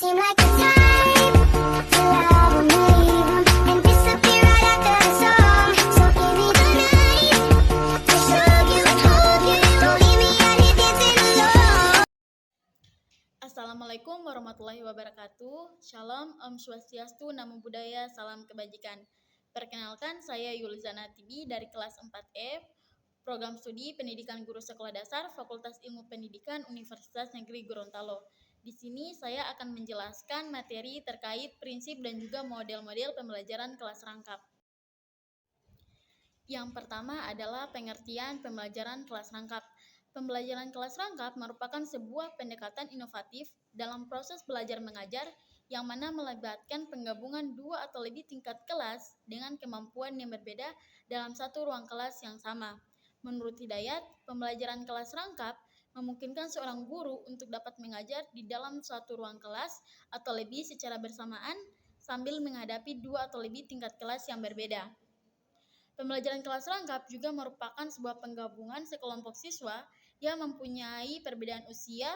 seem like the type to love 'em, leave 'em, and disappear right after the song. So give me the night to show you, hold you. Don't leave me out here dancing alone. Assalamualaikum warahmatullahi wabarakatuh. Shalom, Om Swastiastu, Namo Buddhaya, Salam Kebajikan. Perkenalkan, saya Yulizana Tibi dari kelas 4E, Program Studi Pendidikan Guru Sekolah Dasar, Fakultas Ilmu Pendidikan Universitas Negeri Gorontalo. Di sini saya akan menjelaskan materi terkait prinsip dan juga model-model pembelajaran kelas rangkap. Yang pertama adalah pengertian pembelajaran kelas rangkap. Pembelajaran kelas rangkap merupakan sebuah pendekatan inovatif dalam proses belajar mengajar yang mana melibatkan penggabungan dua atau lebih tingkat kelas dengan kemampuan yang berbeda dalam satu ruang kelas yang sama. Menurut Hidayat, pembelajaran kelas rangkap memungkinkan seorang guru untuk dapat mengajar di dalam suatu ruang kelas atau lebih secara bersamaan sambil menghadapi dua atau lebih tingkat kelas yang berbeda. Pembelajaran kelas rangkap juga merupakan sebuah penggabungan sekelompok siswa yang mempunyai perbedaan usia,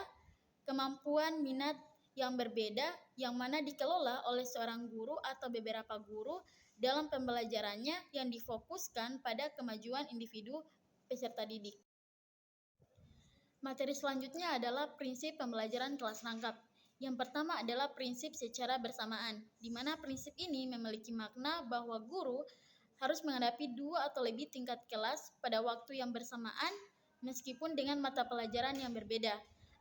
kemampuan, minat yang berbeda yang mana dikelola oleh seorang guru atau beberapa guru dalam pembelajarannya yang difokuskan pada kemajuan individu peserta didik. Materi selanjutnya adalah prinsip pembelajaran kelas rangkap. Yang pertama adalah prinsip secara bersamaan, di mana prinsip ini memiliki makna bahwa guru harus menghadapi dua atau lebih tingkat kelas pada waktu yang bersamaan meskipun dengan mata pelajaran yang berbeda,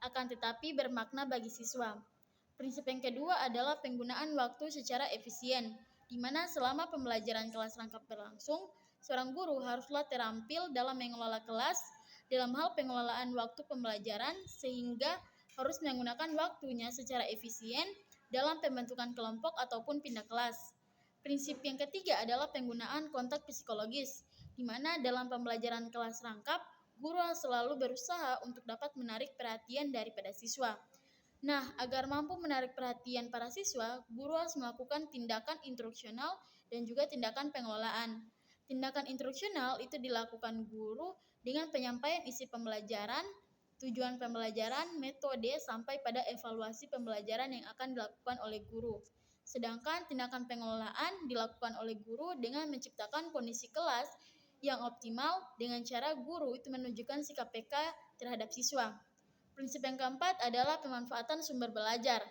akan tetapi bermakna bagi siswa. Prinsip yang kedua adalah penggunaan waktu secara efisien, di mana selama pembelajaran kelas rangkap berlangsung, seorang guru haruslah terampil dalam mengelola kelas dalam hal pengelolaan waktu pembelajaran sehingga harus menggunakan waktunya secara efisien dalam pembentukan kelompok ataupun pindah kelas. Prinsip yang ketiga adalah penggunaan kontak psikologis, di mana dalam pembelajaran kelas rangkap, guru selalu berusaha untuk dapat menarik perhatian daripada siswa. Nah, agar mampu menarik perhatian para siswa, guru harus melakukan tindakan instruksional dan juga tindakan pengelolaan. Tindakan instruksional itu dilakukan guru dengan penyampaian isi pembelajaran, tujuan pembelajaran, metode, sampai pada evaluasi pembelajaran yang akan dilakukan oleh guru. Sedangkan tindakan pengelolaan dilakukan oleh guru dengan menciptakan kondisi kelas yang optimal dengan cara guru itu menunjukkan sikap peka terhadap siswa. Prinsip yang keempat adalah pemanfaatan sumber belajar,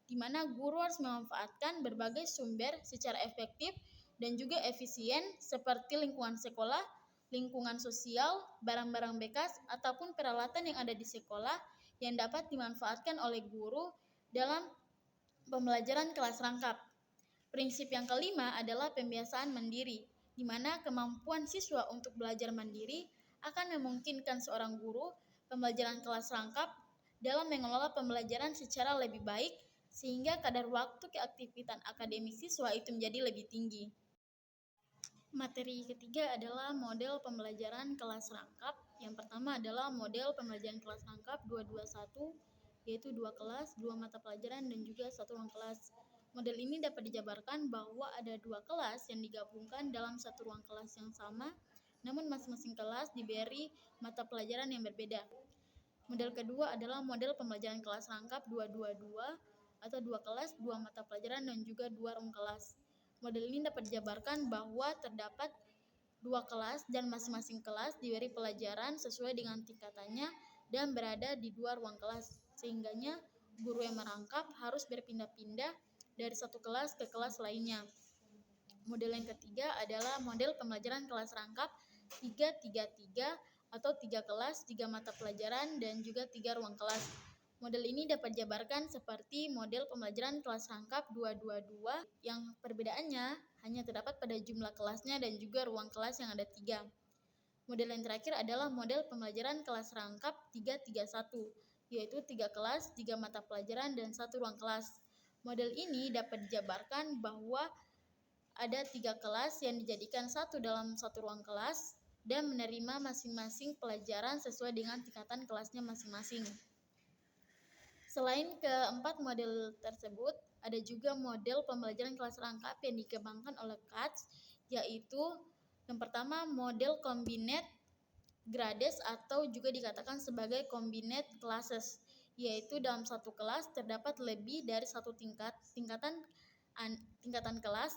di mana guru harus memanfaatkan berbagai sumber secara efektif dan juga efisien seperti lingkungan sekolah, lingkungan sosial, barang-barang bekas, ataupun peralatan yang ada di sekolah yang dapat dimanfaatkan oleh guru dalam pembelajaran kelas rangkap. Prinsip yang kelima adalah pembiasaan mandiri, di mana kemampuan siswa untuk belajar mandiri akan memungkinkan seorang guru pembelajaran kelas rangkap dalam mengelola pembelajaran secara lebih baik sehingga kadar waktu keaktifan akademik siswa itu menjadi lebih tinggi. Materi ketiga adalah model pembelajaran kelas rangkap. Yang pertama adalah model pembelajaran kelas rangkap 221, yaitu 2 kelas, 2 mata pelajaran, dan juga 1 ruang kelas. Model ini dapat dijabarkan bahwa ada 2 kelas yang digabungkan dalam 1 ruang kelas yang sama, namun masing-masing kelas diberi mata pelajaran yang berbeda. Model kedua adalah model pembelajaran kelas rangkap 222 atau 2 kelas, 2 mata pelajaran, dan juga 2 ruang kelas. Model ini dapat dijabarkan bahwa terdapat 2 kelas dan masing-masing kelas diberi pelajaran sesuai dengan tingkatannya dan berada di 2 ruang kelas, sehingganya guru yang merangkap harus berpindah-pindah dari satu kelas ke kelas lainnya. Model yang ketiga adalah model pembelajaran kelas rangkap 333 atau 3 kelas, 3 mata pelajaran, dan juga 3 ruang kelas. Model ini dapat dijabarkan seperti model pembelajaran kelas rangkap 222 yang perbedaannya hanya terdapat pada jumlah kelasnya dan juga ruang kelas yang ada 3. Model yang terakhir adalah model pembelajaran kelas rangkap 331, yaitu 3 kelas, 3 mata pelajaran, dan 1 ruang kelas. Model ini dapat dijabarkan bahwa ada 3 kelas yang dijadikan satu dalam satu ruang kelas dan menerima masing-masing pelajaran sesuai dengan tingkatan kelasnya masing-masing. Selain keempat model tersebut, ada juga model pembelajaran kelas rangkap yang dikembangkan oleh CATS, yaitu yang pertama model combined grades atau juga dikatakan sebagai combined classes, yaitu dalam satu kelas terdapat lebih dari satu tingkatan kelas,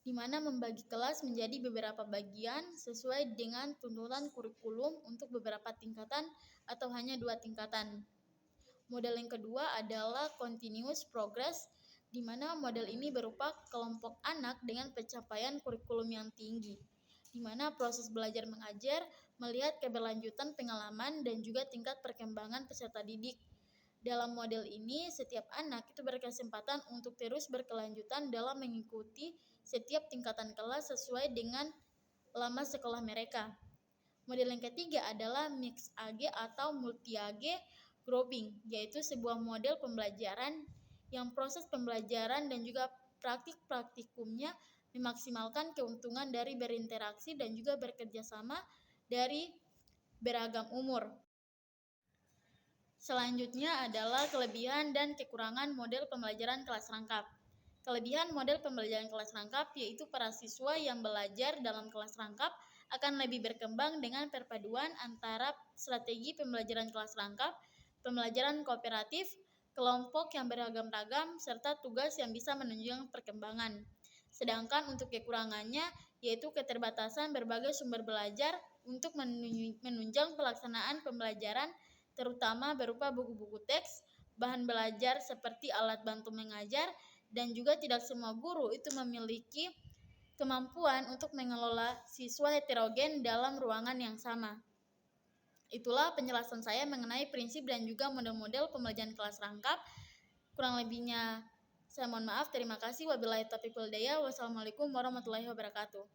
di mana membagi kelas menjadi beberapa bagian sesuai dengan tuntutan kurikulum untuk beberapa tingkatan atau hanya 2 tingkatan. Model yang kedua adalah continuous progress, di mana model ini berupa kelompok anak dengan pencapaian kurikulum yang tinggi, di mana proses belajar mengajar melihat keberlanjutan pengalaman dan juga tingkat perkembangan peserta didik. Dalam model ini, setiap anak itu berkesempatan untuk terus berkelanjutan dalam mengikuti setiap tingkatan kelas sesuai dengan lama sekolah mereka. Model yang ketiga adalah Mix AG atau Multi AG Grouping, yaitu sebuah model pembelajaran yang proses pembelajaran dan juga praktikumnya memaksimalkan keuntungan dari berinteraksi dan juga bekerja sama dari beragam umur. Selanjutnya adalah kelebihan dan kekurangan model pembelajaran kelas rangkap. Kelebihan model pembelajaran kelas rangkap yaitu para siswa yang belajar dalam kelas rangkap akan lebih berkembang dengan perpaduan antara strategi pembelajaran kelas rangkap, pembelajaran kooperatif, kelompok yang beragam-ragam, serta tugas yang bisa menunjang perkembangan. Sedangkan untuk kekurangannya yaitu keterbatasan berbagai sumber belajar untuk menunjang pelaksanaan pembelajaran, terutama berupa buku-buku teks, bahan belajar seperti alat bantu mengajar, dan juga tidak semua guru itu memiliki kemampuan untuk mengelola siswa heterogen dalam ruangan yang sama. Itulah penjelasan saya mengenai prinsip dan juga model-model pembelajaran kelas rangkap. Kurang lebihnya saya mohon maaf. Terima kasih. Wabillahi taufiq wal hidayah. Wassalamualaikum warahmatullahi wabarakatuh.